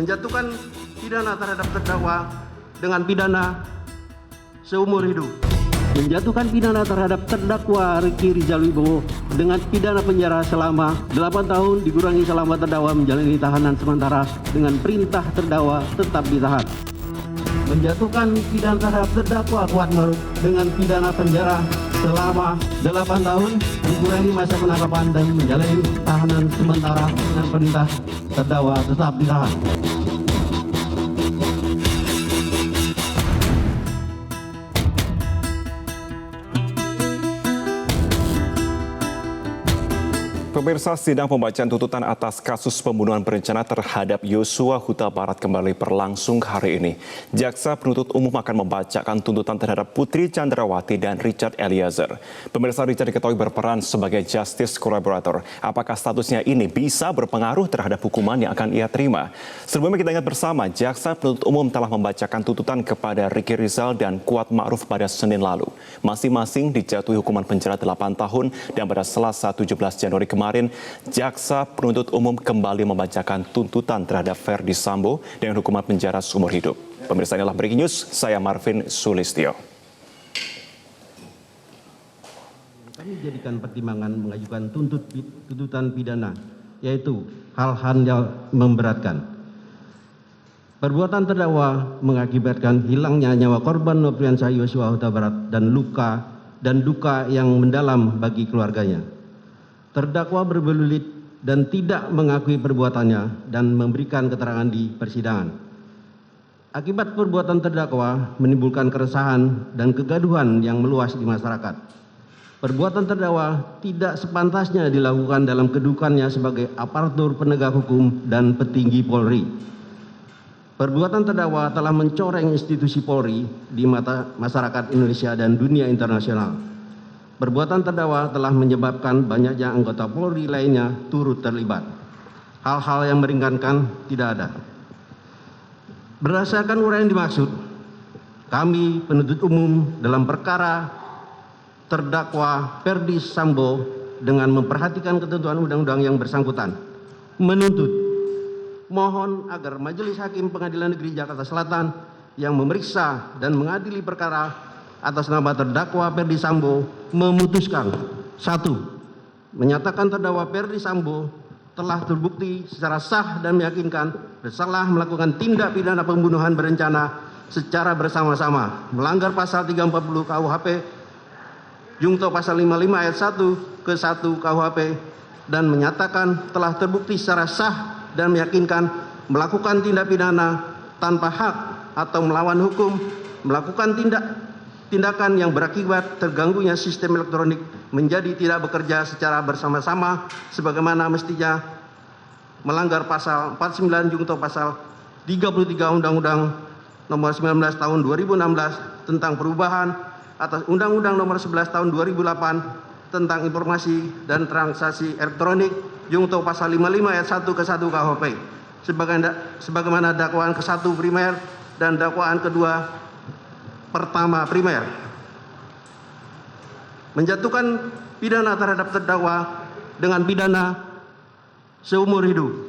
menjatuhkan pidana terhadap terdakwa dengan pidana seumur hidup. Menjatuhkan pidana terhadap terdakwa Ricky Rizal Wibowo dengan pidana penjara selama 8 tahun dikurangi selama terdakwa menjalani tahanan sementara dengan perintah terdakwa tetap ditahan. Menjatuhkan pidana terhadap terdakwa Kuat Maruf dengan pidana penjara selama 8 tahun dikurangi masa penangkapan dan menjalani tahanan sementara dengan perintah terdakwa tetap ditahan. Pemirsa, sidang pembacaan tuntutan atas kasus pembunuhan berencana terhadap Yosua Huta Barat kembali berlangsung hari ini. Jaksa penuntut umum akan membacakan tuntutan terhadap Putri Chandrawati dan Richard Eliezer. Pemirsa, Richard diketahui berperan sebagai justice collaborator. Apakah statusnya ini bisa berpengaruh terhadap hukuman yang akan ia terima? Sebelumnya kita ingat bersama, Jaksa penuntut umum telah membacakan tuntutan kepada Ricky Rizal dan Kuat Ma'ruf pada Senin lalu. Masing-masing dijatuhi hukuman penjara 8 tahun dan pada Selasa 17 Januari kemarin, Jaksa penuntut umum kembali membacakan tuntutan terhadap Ferdy Sambo dengan hukuman penjara seumur hidup. Pemirsa, inilah Breaking News, saya Marvin Sulistyo. Kami jadikan pertimbangan mengajukan tuntutan pidana, yaitu hal-hal yang memberatkan. Perbuatan terdakwa mengakibatkan hilangnya nyawa korban Nofriansah Yosua Huta Barat dan duka yang mendalam bagi keluarganya. Terdakwa berbelulit dan tidak mengakui perbuatannya dan memberikan keterangan di persidangan. Akibat perbuatan terdakwa menimbulkan keresahan dan kegaduhan yang meluas di masyarakat. Perbuatan terdakwa tidak sepantasnya dilakukan dalam kedudukannya sebagai aparatur penegak hukum dan petinggi Polri. Perbuatan terdakwa telah mencoreng institusi Polri di mata masyarakat Indonesia dan dunia internasional. Perbuatan terdakwa telah menyebabkan banyaknya anggota Polri lainnya turut terlibat. Hal-hal yang meringankan tidak ada. Berdasarkan uraian dimaksud, kami penuntut umum dalam perkara terdakwa Ferdy Sambo dengan memperhatikan ketentuan undang-undang yang bersangkutan menuntut mohon agar Majelis Hakim Pengadilan Negeri Jakarta Selatan yang memeriksa dan mengadili perkara atas nama terdakwa Ferdy Sambo memutuskan: 1. Menyatakan terdakwa Ferdy Sambo telah terbukti secara sah dan meyakinkan bersalah melakukan tindak pidana pembunuhan berencana secara bersama-sama melanggar pasal 340 KUHP Junto pasal 55 ayat 1 ke 1 KUHP dan menyatakan telah terbukti secara sah dan meyakinkan melakukan tindak pidana tanpa hak atau melawan hukum, melakukan tindakan yang berakibat terganggunya sistem elektronik menjadi tidak bekerja secara bersama-sama sebagaimana mestinya melanggar pasal 49 Junto pasal 33 Undang-Undang Nomor 19 Tahun 2016 tentang perubahan atas Undang-Undang Nomor 11 Tahun 2008 tentang informasi dan transaksi elektronik Junto pasal 55 ayat 1 ke 1 KUHP sebagaimana dakwaan ke-1 primer dan dakwaan kedua pertama primer. Menjatuhkan pidana terhadap terdakwa dengan pidana seumur hidup.